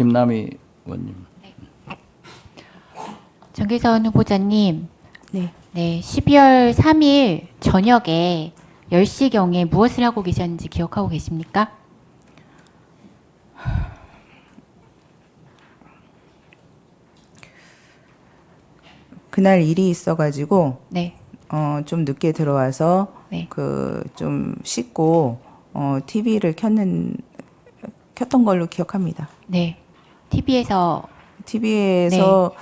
김남희 의원님. 정기선 후보자님, 네. 네, 12월 3일 저녁에 10시경에 무엇을 하고 계셨는지 기억하고 계십니까? 그날 일이 있어가지고 네, 좀 늦게 들어와서 네. 좀 씻고 TV를 켰던 걸로 기억합니다. 네. TV에서 TV에서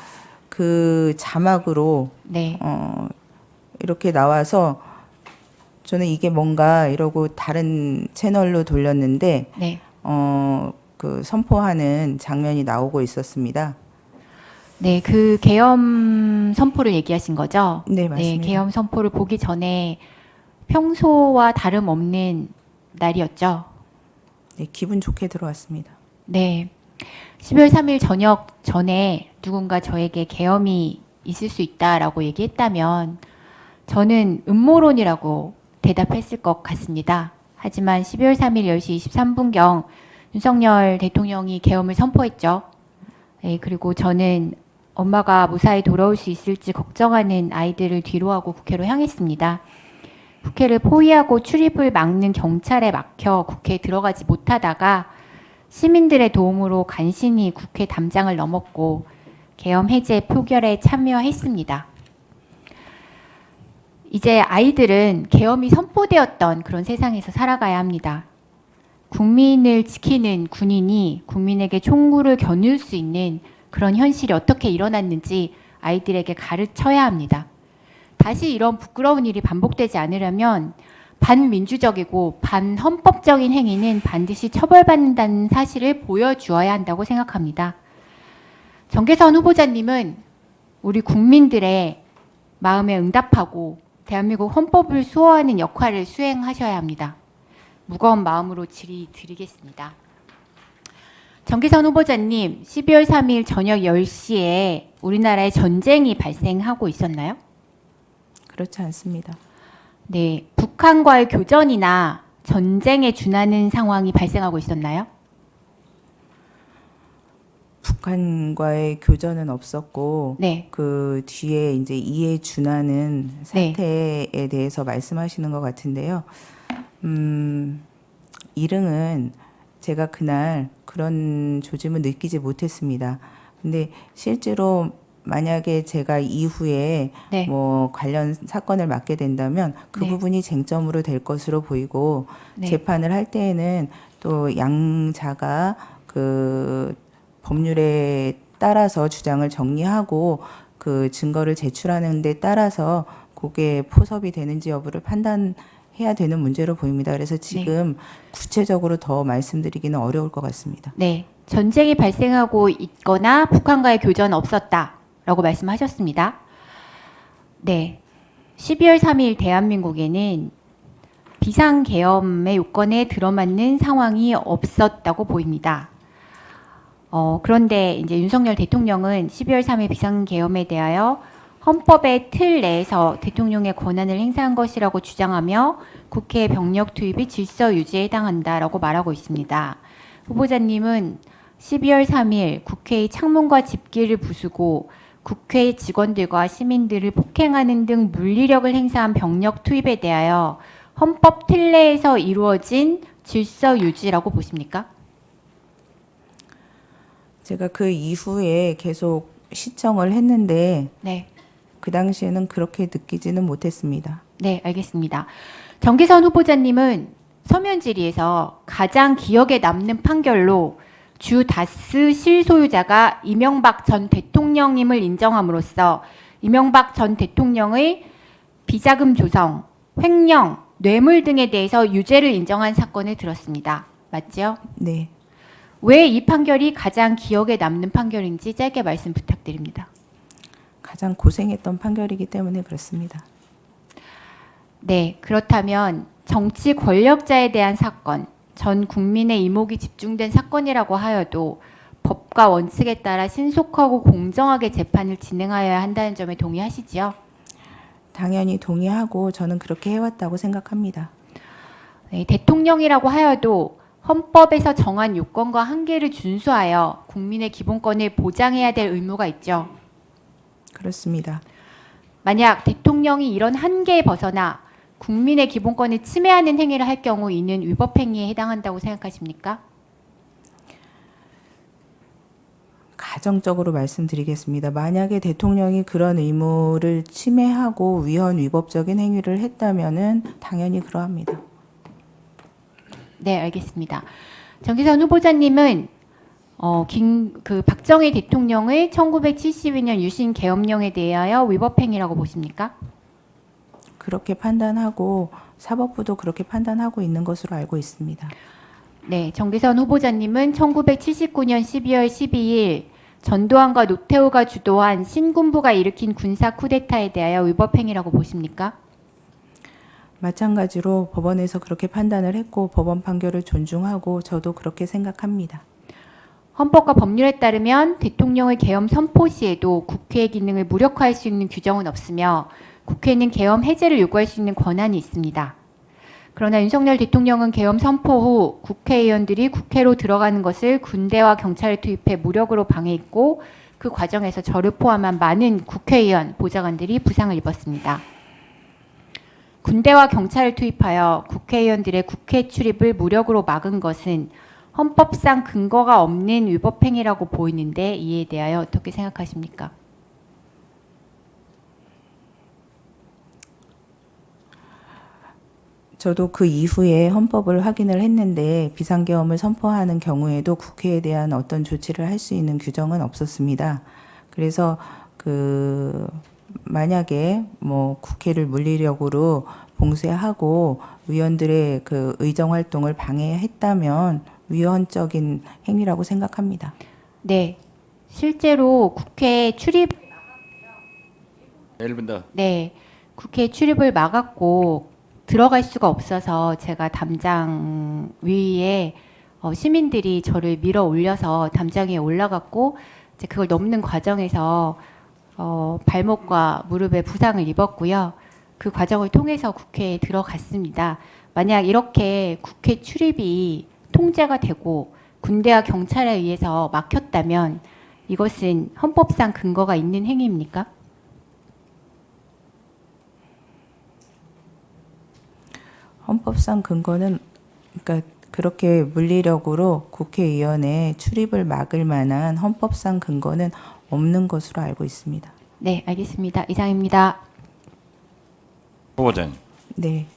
그 자막으로 네, 이렇게 나와서 저는 이게 뭔가 이러고 다른 채널로 돌렸는데 네, 그 선포하는 장면이 나오고 있었습니다. 네, 그 계엄 선포를 얘기하신 거죠? 네, 맞습니다. 네, 계엄 선포를 보기 전에 평소와 다름없는 날이었죠? 네, 기분 좋게 들어왔습니다. 네. 12월 3일 저녁 전에 누군가 저에게 계엄이 있을 수 있다라고 얘기했다면 저는 음모론이라고 대답했을 것 같습니다. 하지만 12월 3일 10시 23분경 윤석열 대통령이 계엄을 선포했죠. 네, 그리고 저는 엄마가 무사히 돌아올 수 있을지 걱정하는 아이들을 뒤로하고 국회로 향했습니다. 국회를 포위하고 출입을 막는 경찰에 막혀 국회에 들어가지 못하다가 시민들의 도움으로 간신히 국회 담장을 넘었고 계엄 해제 표결에 참여했습니다. 이제 아이들은 계엄이 선포되었던 그런 세상에서 살아가야 합니다. 국민을 지키는 군인이 국민에게 총구를 겨눌 수 있는 그런 현실이 어떻게 일어났는지 아이들에게 가르쳐야 합니다. 다시 이런 부끄러운 일이 반복되지 않으려면 반민주적이고 반헌법적인 행위는 반드시 처벌받는다는 사실을 보여주어야 한다고 생각합니다. 정계선 후보자님은 우리 국민들의 마음에 응답하고 대한민국 헌법을 수호하는 역할을 수행하셔야 합니다. 무거운 마음으로 질의드리겠습니다. 정기선 후보자님, 12월 3일 저녁 10시에 우리나라에 전쟁이 발생하고 있었나요? 그렇지 않습니다. 네, 북한과의 교전이나 전쟁에 준하는 상황이 발생하고 있었나요? 북한과의 교전은 없었고 네, 그 뒤에 이제 이에 준하는 사태에 대해서 말씀하시는 것 같은데요. 일응은 제가 그날 그런 조짐을 느끼지 못했습니다. 근데 실제로 만약에 제가 이후에 네, 뭐 관련 사건을 맡게 된다면 그 네. 부분이 쟁점으로 될 것으로 보이고 네. 재판을 할 때에는 또 양자가 그 법률에 따라서 주장을 정리하고 그 증거를 제출하는 데 따라서 그게 포섭이 되는지 여부를 판단해야 되는 문제로 보입니다. 그래서 지금 구체적으로 더 말씀드리기는 어려울 것 같습니다. 네. 전쟁이 발생하고 있거나 북한과의 교전 없었다라고 말씀하셨습니다. 네. 12월 3일 대한민국에는 비상계엄의 요건에 들어맞는 상황이 없었다고 보입니다. 그런데 이제 윤석열 대통령은 12월 3일 비상계엄에 대하여 헌법의 틀 내에서 대통령의 권한을 행사한 것이라고 주장하며 국회 병력 투입이 질서 유지에 해당한다라고 말하고 있습니다. 후보자님은 12월 3일 국회의 창문과 집기를 부수고 국회 직원들과 시민들을 폭행하는 등 물리력을 행사한 병력 투입에 대하여 헌법 틀 내에서 이루어진 질서 유지라고 보십니까? 제가 그 이후에 계속 시청을 했는데 네. 그 당시에는 그렇게 느끼지는 못했습니다. 네, 알겠습니다. 정기선 후보자님은 서면 질의에서 가장 기억에 남는 판결로 주 다스 실소유자가 이명박 전 대통령임을 인정함으로써 이명박 전 대통령의 비자금 조성, 횡령, 뇌물 등에 대해서 유죄를 인정한 사건을 들었습니다. 맞죠? 네. 왜 이 판결이 가장 기억에 남는 판결인지 짧게 말씀 부탁드립니다. 가장 고생했던 판결이기 때문에 그렇습니다. 네, 그렇다면 정치 권력자에 대한 사건, 전 국민의 이목이 집중된 사건이라고 하여도 법과 원칙에 따라 신속하고 공정하게 재판을 진행하여야 한다는 점에 동의하시지요? 당연히 동의하고 저는 그렇게 해왔다고 생각합니다. 네, 대통령이라고 하여도 헌법에서 정한 요건과 한계를 준수하여 국민의 기본권을 보장해야 될 의무가 있죠. 그렇습니다. 만약 대통령이 이런 한계에 벗어나 국민의 기본권을 침해하는 행위를 할 경우 이는 위법 행위에 해당한다고 생각하십니까? 가정적으로 말씀드리겠습니다. 만약에 대통령이 그런 의무를 침해하고 위헌위법적인 행위를 했다면은 당연히 그러합니다. 네, 알겠습니다. 정기선 후보자님은 박정희 대통령의 1972년 유신 계엄령에 대하여 위법 행위라고 보십니까? 그렇게 판단하고 사법부도 그렇게 판단하고 있는 것으로 알고 있습니다. 네, 정기선 후보자님은 1979년 12월 12일 전두환과 노태우가 주도한 신군부가 일으킨 군사 쿠데타에 대하여 위법 행위라고 보십니까? 마찬가지로 법원에서 그렇게 판단을 했고 법원 판결을 존중하고 저도 그렇게 생각합니다. 헌법과 법률에 따르면 대통령의 계엄 선포 시에도 국회의 기능을 무력화할 수 있는 규정은 없으며 국회는 계엄 해제를 요구할 수 있는 권한이 있습니다. 그러나 윤석열 대통령은 계엄 선포 후 국회의원들이 국회로 들어가는 것을 군대와 경찰을 투입해 무력으로 방해했고 그 과정에서 저를 포함한 많은 국회의원, 보좌관들이 부상을 입었습니다. 군대와 경찰을 투입하여 국회의원들의 국회 출입을 무력으로 막은 것은 헌법상 근거가 없는 위법 행위라고 보이는데 이에 대하여 어떻게 생각하십니까? 저도 그 이후에 헌법을 확인을 했는데 비상계엄을 선포하는 경우에도 국회에 대한 어떤 조치를 할 수 있는 규정은 없었습니다. 그래서 만약에 뭐 국회를 물리력으로 봉쇄하고 의원들의 그 의정 활동을 방해했다면 위헌적인 행위라고 생각합니다. 네, 실제로 국회 출입 1분 더. 네, 국회 출입을 막았고 들어갈 수가 없어서 제가 담장 위에 시민들이 저를 밀어 올려서 담장 위에 올라갔고 이제 그걸 넘는 과정에서 발목과 무릎에 부상을 입었고요. 그 과정을 통해서 국회에 들어갔습니다. 만약 이렇게 국회 출입이 통제가 되고 군대와 경찰에 의해서 막혔다면 이것은 헌법상 근거가 있는 행위입니까? 헌법상 근거는 그러니까 그렇게 물리력으로 국회의원의 출입을 막을 만한 헌법상 근거는 없는 것으로 알고 있습니다. 네, 알겠습니다. 이상입니다. 후보자님. 네.